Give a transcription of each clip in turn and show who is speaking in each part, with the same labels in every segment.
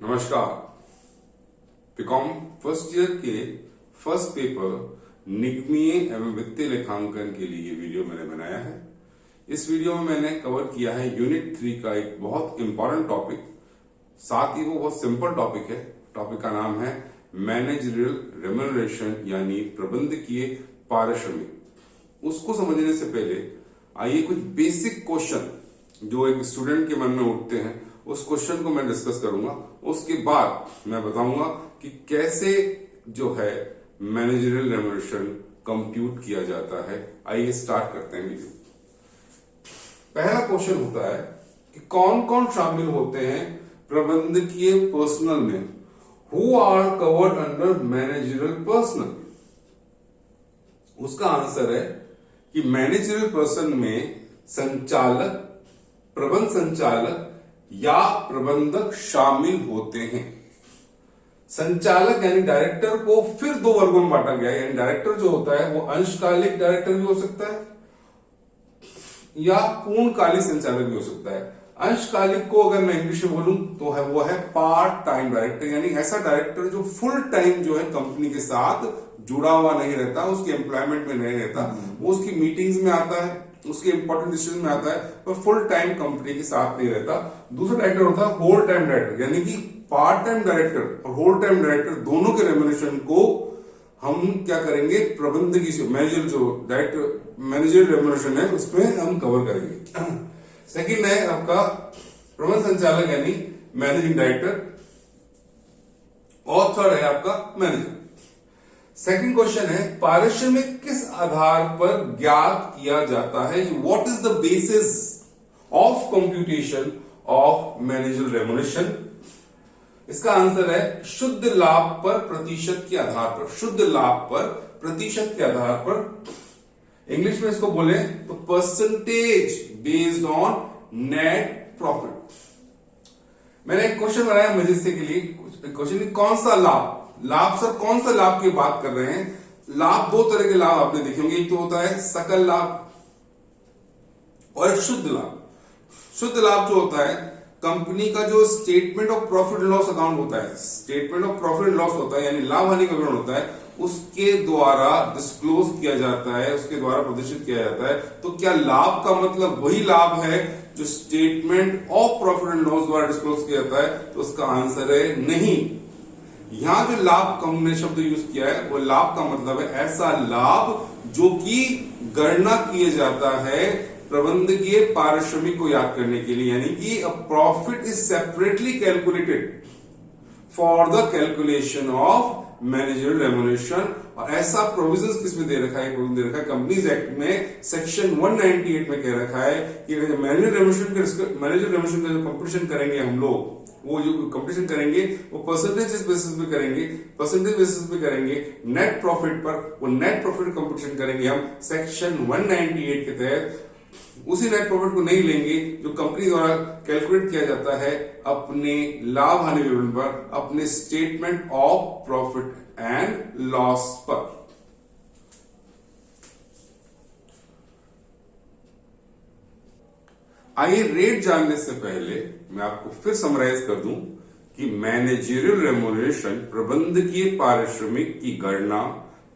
Speaker 1: नमस्कार। BCom first year के first paper निगमीय एवं वित्तीय लेखांकन के लिए ये वीडियो मैंने बनाया है। इस वीडियो में मैंने कवर किया है यूनिट 3 का एक बहुत इंपॉर्टेंट टॉपिक, साथ ही वो बहुत सिंपल टॉपिक है। टॉपिक का नाम है मैनेजरियल रेम्यूनरेशन यानी प्रबंधकीय पारिश्रमिक। उसको समझने से पहले आइए कुछ बेसिक क्वेश्चन जो एक स्टूडेंट के मन में उठते हैं उस क्वेश्चन को मैं डिस्कस करूंगा। उसके बाद मैं बताऊंगा कि कैसे जो है मैनेजरियल रेम्यूनरेशन कंप्यूट किया जाता है। आइए स्टार्ट करते हैं वीडियो। पहला क्वेश्चन होता है कि कौन कौन शामिल होते हैं प्रबंधकीय पर्सनल में। Who are covered under managerial personnel. उसका आंसर है कि मैनेजरियल पर्सन में संचालक, प्रबंध संचालक या प्रबंधक शामिल होते हैं। संचालक यानी डायरेक्टर को फिर दो वर्गों में बांटा गया है। यानी डायरेक्टर जो होता है वो अंशकालिक डायरेक्टर भी हो सकता है या पूर्णकालिक संचालक भी हो सकता है। अंशकालिक को अगर मैं इंग्लिश में बोलूं तो है वो है पार्ट टाइम डायरेक्टर, यानी ऐसा डायरेक्टर जो फुल टाइम जो है कंपनी के साथ जुड़ा हुआ नहीं रहता, उसके एम्प्लॉयमेंट में नहीं रहता, वो उसकी मीटिंग्स में आता है, उसके इंपॉर्टेंट डिसीजन में आता है, पर फुल टाइम कंपनी के साथ नहीं रहता। दूसरा डायरेक्टर होता है होल टाइम डायरेक्टर, यानी कि पार्ट टाइम डायरेक्टर और होल टाइम डायरेक्टर दोनों के रेम्यूनरेशन को हम क्या करेंगे, प्रबंधकीय मैनेजर जो डायरेक्टर मैनेजर रेम्यूनरेशन है उसमें हम कवर करेंगे। सेकंड है आपका प्रबंध संचालक यानी मैनेजिंग डायरेक्टर, और थर्ड है आपका मैनेजर। सेकंड क्वेश्चन है पारिश्रमिक किस आधार पर ज्ञात किया जाता है। What is the basis of computation of managerial remuneration. इसका आंसर है शुद्ध लाभ पर प्रतिशत के आधार पर। शुद्ध लाभ पर प्रतिशत के आधार पर इंग्लिश में इसको बोले तो percentage based on net profit. मैंने एक क्वेश्चन बनाया मजिस्ट्रे के लिए। क्वेश्चन कौन सा लाभ, सर कौन सा लाभ की बात कर रहे हैं। लाभ दो तरह के लाभ आपने देखे होंगे, एक तो होता है सकल लाभ और एक शुद्ध लाभ। शुद्ध लाभ जो होता है कंपनी का जो statement of profit and loss account होता है, statement of profit and loss होता है, यानी लाभ हानि का विवरण होता है, उसके द्वारा डिस्क्लोज किया जाता है, उसके द्वारा प्रदर्शित किया जाता है। तो क्या लाभ का मतलब वही लाभ है जो statement of profit and loss द्वारा डिस्क्लोज किया जाता है। तो उसका आंसर है नहीं। यहां जो लाभ हमने शब्द यूज किया है वो लाभ का मतलब है ऐसा लाभ जो कि गणना किया जाता है प्रबंधकीय पारिश्रमिक को याद करने के लिए, यानी कि a profit is separately calculated for the calculation of managerial remuneration. और ऐसा प्रोविजंस किसमें दे रखा है, दे रखा है कंपनीज एक्ट में सेक्शन 198 में कह रखा है कि मैनेजरियल रेम्यूनरेशन का जो कंपटीशन करेंगे हम लोग, वो जो कंपटीशन करेंगे वो परसेंटेज बेसिस पे करेंगे, परसेंटेज बेसिस पे करेंगे। नेट प्रॉफिट पर वो नेट प्रॉफिट कंपटीशन करेंगे हम सेक्शन 198 के तहत। उसी नेट प्रॉफिट को नहीं लेंगे जो कंपनी द्वारा कैलकुलेट किया जाता है अपने लाभ हानि विवरण पर, अपने statement of profit and loss पर। आइए रेट जानने से पहले मैं आपको फिर समराइज कर दूं कि मैनेजरियल रेम्यूनरेशन प्रबंधकीय पारिश्रमिक की गणना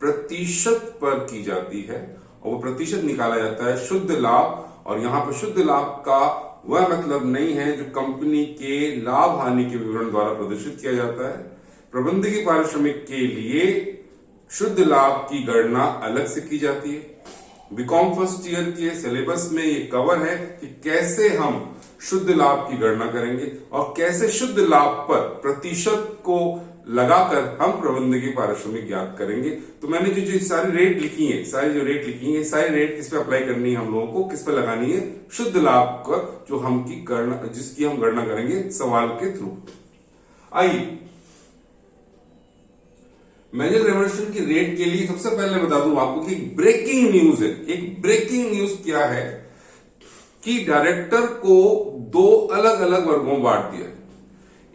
Speaker 1: प्रतिशत पर की जाती है और वो प्रतिशत निकाला जाता है शुद्ध लाभ। और यहां पर शुद्ध लाभ का वह मतलब नहीं है जो कंपनी के लाभ हानि के विवरण द्वारा प्रदर्शित किया जाता है। प्रबंधकीय पारिश्रमिक के लिए शुद्ध लाभ की गणना अलग से की जाती है। बीकॉम फर्स्ट ईयर के सिलेबस में ये कवर है कि कैसे हम शुद्ध लाभ की गणना करेंगे और कैसे शुद्ध लाभ पर प्रतिशत को लगाकर हम प्रबंधकीय पारिश्रमिक ज्ञात करेंगे। तो मैंने जो सारी रेट लिखी है, सारी रेट किस पे अप्लाई करनी है, हम लोगों को किस पे लगानी है, शुद्ध लाभ का जो हम की गणना, जिसकी हम गणना करेंगे सवाल के थ्रू। आइए मैनेजरियल रेम्यूनरेशन की रेट के लिए सबसे पहले बता दूं आपको कि ब्रेकिंग न्यूज है। एक ब्रेकिंग न्यूज क्या है कि डायरेक्टर को दो अलग अलग वर्गों में बांट दिया है।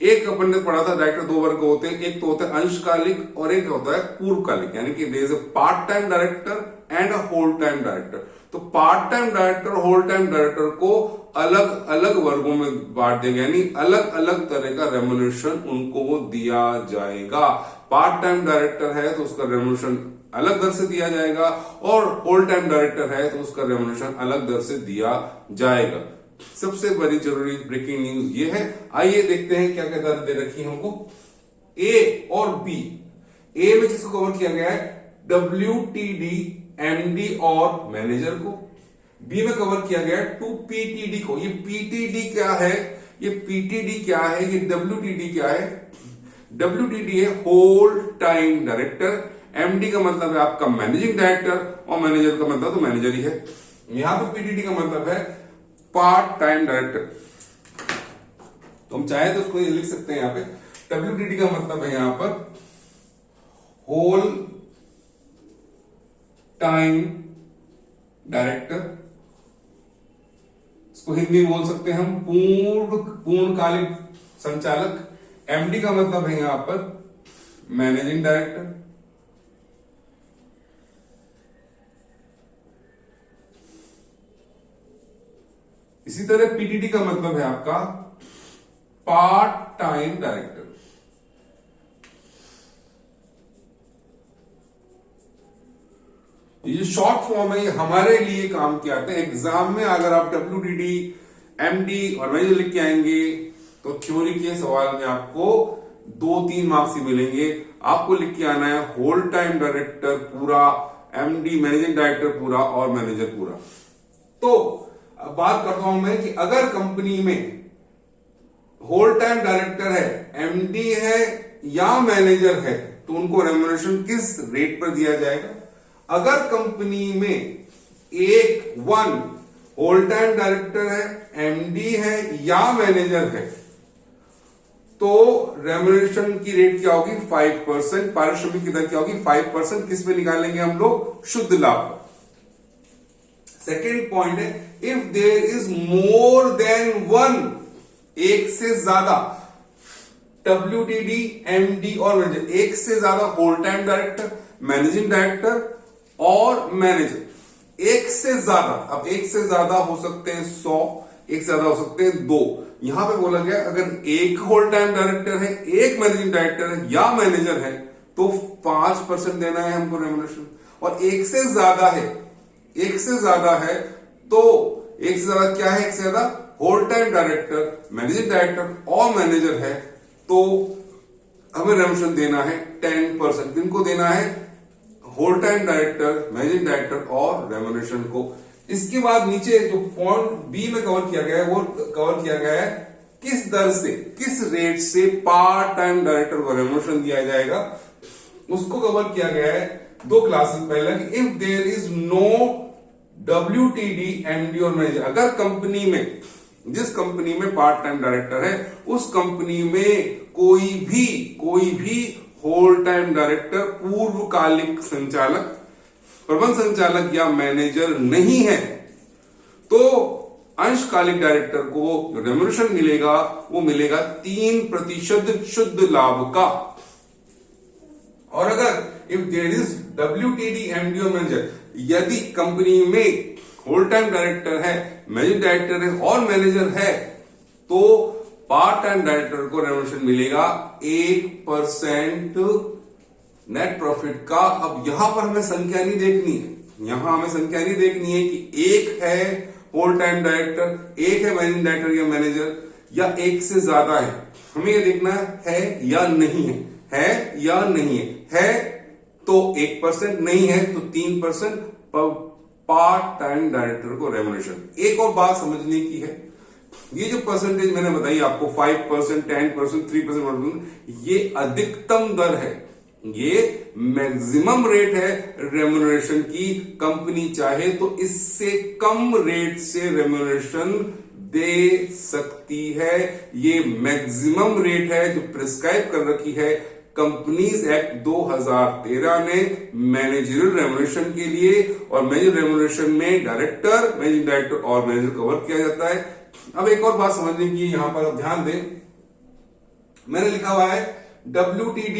Speaker 1: एक अपन ने पढ़ा था डायरेक्टर दो वर्ग होते हैं, एक तो होता है अंशकालिक और एक होता है पूर्वकालिक, यानी कि there is a part time director and a whole time director. तो part time director, whole time director को अलग अलग वर्गों में बांट देंगे, यानी अलग अलग तरह का रेम्युनरेशन उनको दिया जाएगा। पार्ट टाइम डायरेक्टर है तो उसका रेम्युनरेशन अलग दर से दिया जाएगा, और होल टाइम डायरेक्टर है तो उसका रेम्युनरेशन अलग दर से दिया जाएगा। सबसे बड़ी जरूरी ब्रेकिंग न्यूज ये है। आइए देखते हैं क्या क्या दर दे रखी है हमको। ए और बी। ए में किसको कवर किया गया है? WTD, MD और मैनेजर को। बी में कवर किया गया है टू PTD को। ये PTD क्या है? ये PTD क्या है? ये WTD क्या है? WTD है होल टाइम डायरेक्टर, MD का मतलब है आपका मैनेजिंग डायरेक्टर, और मैनेजर का मतलब तो मैनेजर ही है। यहां पर PTD का मतलब है पार्ट टाइम डायरेक्टर। तो हम चाहे तो उसको ये लिख सकते हैं यहां पे। WTD का मतलब है यहां पर होल टाइम डायरेक्टर, इसको हिंदी में बोल सकते हैं हम पूर्णकालिक संचालक। MD का मतलब है यहां पर मैनेजिंग डायरेक्टर। इसी तरह PTD का मतलब है आपका पार्ट टाइम डायरेक्टर। ये जो शॉर्ट फॉर्म है ये हमारे लिए काम के आते हैं। एग्जाम में अगर आप WTD, MD और मैनेजर लिख के आएंगे तो थ्योरी के सवाल में आपको 2-3 मार्क्स ही मिलेंगे। आपको लिख के आना है होल टाइम डायरेक्टर पूरा, MD मैनेजिंग डायरेक्टर पूरा और मैनेजर पूरा। तो अब बात करता हूं मैं कि अगर कंपनी में होल टाइम डायरेक्टर है, MD है या मैनेजर है तो उनको रेम्युनरेशन किस रेट पर दिया जाएगा? अगर कंपनी में वन होल टाइम डायरेक्टर है, MD है या मैनेजर है तो रेम्युनरेशन की रेट क्या होगी? 5%। पारिश्रमिक की दर क्या होगी? 5%। किस पे निकालेंगे हम लोग? शुद्ध लाभ। सेकेंड पॉइंट है if there is more than one, एक से ज्यादा WTD, MD और मैनेजर, एक से ज्यादा whole time director, managing director और मैनेजर, एक से ज्यादा। अब एक से ज्यादा हो सकते हैं 100, एक से ज्यादा हो सकते हैं 2। यहां पे बोला गया अगर एक होल टाइम डायरेक्टर है, एक मैनेजिंग डायरेक्टर है या मैनेजर है तो 5% देना है हमको रेम्युनरेशन। और एक से ज्यादा है, एक से ज्यादा है तो एक से ज्यादा क्या है? एक से ज्यादा whole time director, managing director और मैनेजर है तो हमें रेम्युनरेशन देना है 10%। किनको देना है? Whole time director, managing director और रेम्युनरेशन को। इसके बाद नीचे जो पॉइंट बी में कवर किया गया है वो कवर किया गया है किस दर से, किस रेट से पार्ट टाइम डायरेक्टर को रेम्युनरेशन दिया जाएगा, उसको कवर किया गया है 2 क्लासेस पहले कि if there is no WTD, MD और मैनेजर। अगर कंपनी में, जिस कंपनी में पार्ट टाइम डायरेक्टर है उस कंपनी में कोई भी होल टाइम डायरेक्टर, पूर्वकालिक संचालक, प्रबंध संचालक या मैनेजर नहीं है तो अंशकालिक डायरेक्टर को जो रेम्युनरेशन मिलेगा वो मिलेगा 3% शुद्ध लाभ का। और अगर if there is WTD, MD और मैनेजर, यदि कंपनी में होल टाइम डायरेक्टर है, मैनेजिंग डायरेक्टर है और मैनेजर है तो पार्ट टाइम डायरेक्टर को रेम्युनरेशन मिलेगा 1% नेट प्रॉफिट का। अब यहां पर हमें संख्या नहीं देखनी है, यहां हमें संख्या नहीं देखनी है कि एक है होल टाइम डायरेक्टर, एक है मैनेजिंग डायरेक्टर या मैनेजर, या एक से ज्यादा है। हमें यह देखना है या नहीं है या नहीं है तो 1%, नहीं है तो 3% पार्ट टाइम डायरेक्टर को रेम्युनरेशन। एक और बात समझने की है, ये जो परसेंटेज मैंने बताई आपको 5%, 10%, 3%, ये अधिकतम दर है, ये मैक्सिमम रेट है रेम्युनरेशन की। कंपनी चाहे तो इससे कम रेट से रेम्युनरेशन दे सकती है। ये मैक्सिमम रेट है जो प्रिस्क्राइब कर रखी है कंपनीज एक्ट 2013 ने मैनेजरियल रेम्युनरेशन के लिए। और मैनेजर रेम्युनरेशन में डायरेक्टर, मैनेजिंग डायरेक्टर और मैनेजर कवर किया जाता है। अब एक और बात समझने की, यहां पर आप ध्यान दें, मैंने लिखा हुआ है WTD,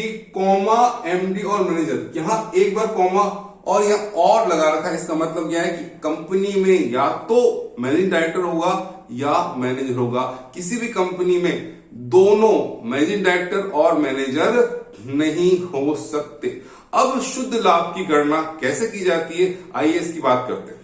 Speaker 1: MD और मैनेजर। यहां एक बार कॉमा और यहां और लगा रखा है, इसका मतलब क्या है कि कंपनी में या तो मैनेजिंग डायरेक्टर होगा या मैनेजर होगा। किसी भी कंपनी में दोनों मैनेजिंग डायरेक्टर और मैनेजर नहीं हो सकते। अब शुद्ध लाभ की गणना कैसे की जाती है, आइए इसकी बात करते हैं।